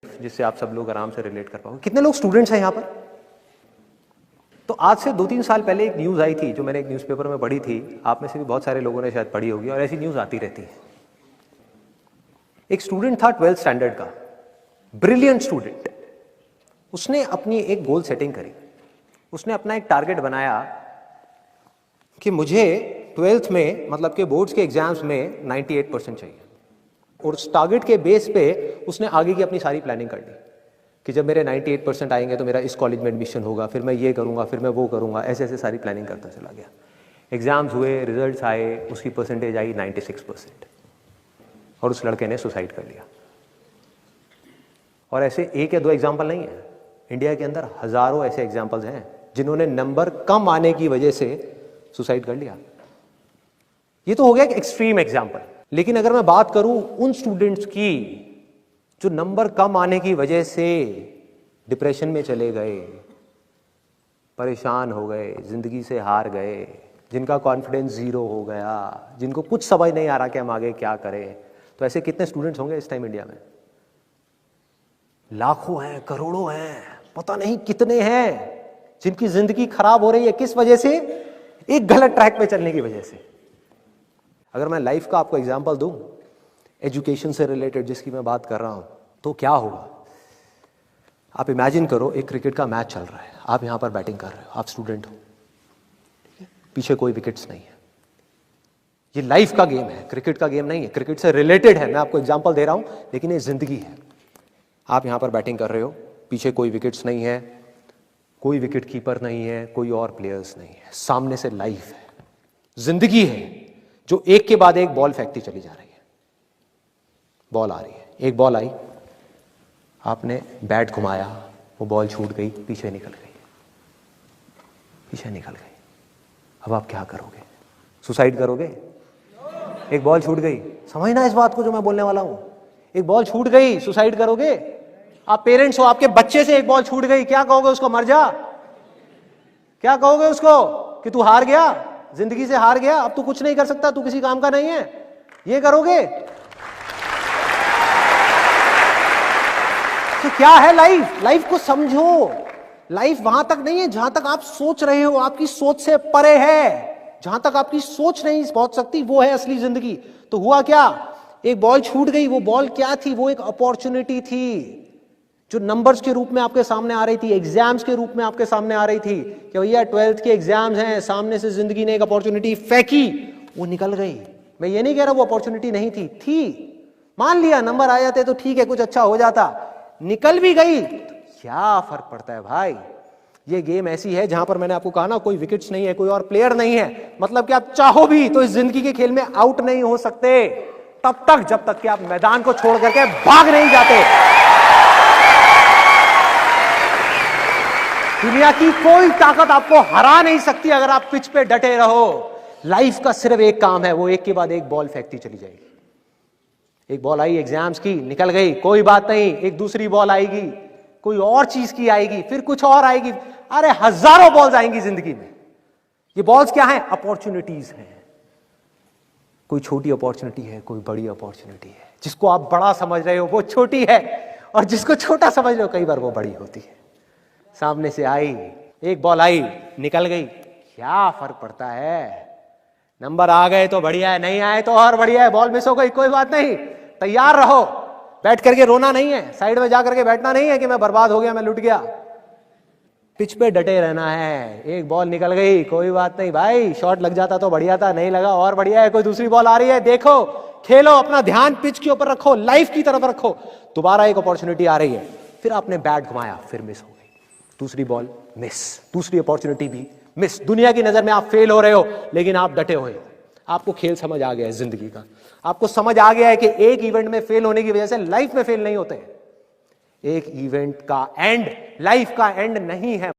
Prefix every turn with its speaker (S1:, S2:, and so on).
S1: जिससे आप सब लोग आराम से रिलेट कर पाओगे। कितने लोग स्टूडेंट्स हैं यहाँ पर? तो आज से 2-3 साल पहले एक न्यूज़ आई थी जो मैंने एक न्यूज़पेपर में पढ़ी थी, आप में से भी बहुत सारे लोगों ने शायद पढ़ी होगी, और ऐसी न्यूज़ आती रहती है। एक स्टूडेंट था 12th स्टैंडर्ड का, ब्रिलियंट स्टूडेंट। उसने अपनी एक गोल सेटिंग करी, उसने अपना एक टारगेट बनाया कि मुझे 12th में, मतलब के बोर्ड्स के एग्जाम्स में 98% चाहिए, और उस टारगेट के बेस पे उसने आगे की अपनी सारी प्लानिंग कर ली कि जब मेरे 98% आएंगे तो मेरा इस कॉलेज में एडमिशन होगा, फिर मैं ये करूँगा, फिर मैं वो करूँगा, ऐसे ऐसे सारी प्लानिंग करता चला गया। एग्ज़ाम्स हुए, रिजल्ट्स आए, उसकी परसेंटेज आई 96%, और उस लड़के ने सुसाइड कर लिया। और ऐसे एक या दो एग्जाम्पल नहीं है, इंडिया के अंदर हज़ारों ऐसे एग्जाम्पल्स हैं जिन्होंने नंबर कम आने की वजह से सुसाइड कर लिया। ये तो हो गया एक एक्सट्रीम एग्जाम्पल। लेकिन अगर मैं बात करूं उन स्टूडेंट्स की जो नंबर कम आने की वजह से डिप्रेशन में चले गए, परेशान हो गए, जिंदगी से हार गए, जिनका कॉन्फिडेंस जीरो हो गया, जिनको कुछ समझ नहीं आ रहा कि हम आगे क्या करें, तो ऐसे कितने स्टूडेंट्स होंगे इस टाइम इंडिया में? लाखों हैं, करोड़ों हैं, पता नहीं कितने हैं जिनकी जिंदगी खराब हो रही है। किस वजह से? एक गलत ट्रैक पे चलने की वजह से। अगर मैं लाइफ का आपको एग्जांपल दूं, एजुकेशन से रिलेटेड जिसकी मैं बात कर रहा हूं, तो क्या होगा? आप इमेजिन करो एक क्रिकेट का मैच चल रहा है, आप यहां पर बैटिंग कर रहे हो, आप स्टूडेंट हो, पीछे कोई विकेट्स नहीं है। ये लाइफ का गेम है, क्रिकेट का गेम नहीं है, क्रिकेट से रिलेटेड है, मैं आपको एग्जांपल दे रहा हूं, लेकिन ये जिंदगी है। आप यहां पर बैटिंग कर रहे हो, पीछे कोई विकेट्स नहीं है, कोई विकेट कीपर नहीं है, कोई और प्लेयर्स नहीं है, सामने से लाइफ है, जिंदगी है जो एक के बाद एक बॉल फेंकती चली जा रही है। बॉल आ रही है, एक बॉल आई, आपने बैट घुमाया, वो बॉल छूट गई, पीछे निकल गई, पीछे निकल गई। अब आप क्या करोगे? सुसाइड करोगे? एक बॉल छूट गई, समझना इस बात को जो मैं बोलने वाला हूं। एक बॉल छूट गई, सुसाइड करोगे? आप पेरेंट्स हो, आपके बच्चे से एक बॉल छूट गई, क्या कहोगे उसको? मर जा? क्या कहोगे उसको कि तू हार गया, जिंदगी से हार गया, अब तू कुछ नहीं कर सकता, तू किसी काम का नहीं है? ये करोगे? तो क्या है लाइफ? लाइफ को समझो। लाइफ वहां तक नहीं है जहां तक आप सोच रहे हो, आपकी सोच से परे है। जहां तक आपकी सोच नहीं पहुंच सकती वो है असली जिंदगी। तो हुआ क्या? एक बॉल छूट गई। वो बॉल क्या थी? वो एक अपॉर्चुनिटी थी जो नंबर्स के रूप में आपके सामने आ रही थी, एग्जाम्स के रूप में आपके सामने आ रही थी कि भैया 12th के एग्जाम्स हैं, सामने से जिंदगी ने एक अपॉर्चुनिटी फेंकी, वो निकल गई। मैं ये नहीं कह रहा वो अपॉर्चुनिटी नहीं थी, मान लिया नंबर आ जाते तो ठीक है, कुछ अच्छा हो जाता, निकल भी गई, क्या फर्क पड़ता है भाई? ये गेम ऐसी है जहां पर मैंने आपको कहा ना, कोई विकेट्स नहीं है, कोई और प्लेयर नहीं है, मतलब कि आप चाहो भी तो इस जिंदगी के खेल में आउट नहीं हो सकते तब तक जब तक कि आप मैदान को छोड़ करके भाग नहीं जाते। दुनिया की कोई ताकत आपको हरा नहीं सकती अगर आप पिच पे डटे रहो। लाइफ का सिर्फ एक काम है, वो एक के बाद एक बॉल फेंकती चली जाएगी। एक बॉल आई एग्जाम्स की, निकल गई, कोई बात नहीं, एक दूसरी बॉल आएगी, कोई और चीज की आएगी, फिर कुछ और आएगी। अरे हजारों बॉल्स आएंगी जिंदगी में। ये बॉल्स क्या है? अपॉर्चुनिटीज हैं। कोई छोटी अपॉर्चुनिटी है, कोई बड़ी अपॉर्चुनिटी है। जिसको आप बड़ा समझ रहे हो वो छोटी है, और जिसको छोटा समझ रहे हो कई बार वो बड़ी होती है। सामने से आई, एक बॉल आई, निकल गई, क्या फर्क पड़ता है? नंबर आ गए तो बढ़िया है, नहीं आए तो और बढ़िया है, बॉल मिस हो गई, कोई बात नहीं, तैयार रहो। बैठ करके रोना नहीं है, साइड में जाकर के बैठना नहीं है कि मैं बर्बाद हो गया, मैं लुट गया। पिच पे डटे रहना है। एक बॉल निकल गई, कोई बात नहीं भाई, शॉट लग जाता तो बढ़िया था, नहीं लगा और बढ़िया है, कोई दूसरी बॉल आ रही है, देखो, खेलो, अपना ध्यान पिच के ऊपर रखो, लाइफ की तरफ रखो। दोबारा एक अपॉर्चुनिटी आ रही है, फिर आपने बैट घुमाया, फिर मिस हो गई, दूसरी बॉल मिस, दूसरी अपॉर्चुनिटी भी मिस। दुनिया की नजर में आप फेल हो रहे हो, लेकिन आप डटे हुए हो। आपको खेल समझ आ गया है जिंदगी का, आपको समझ आ गया है कि एक इवेंट में फेल होने की वजह से लाइफ में फेल नहीं होते हैं। एक इवेंट का एंड लाइफ का एंड नहीं है,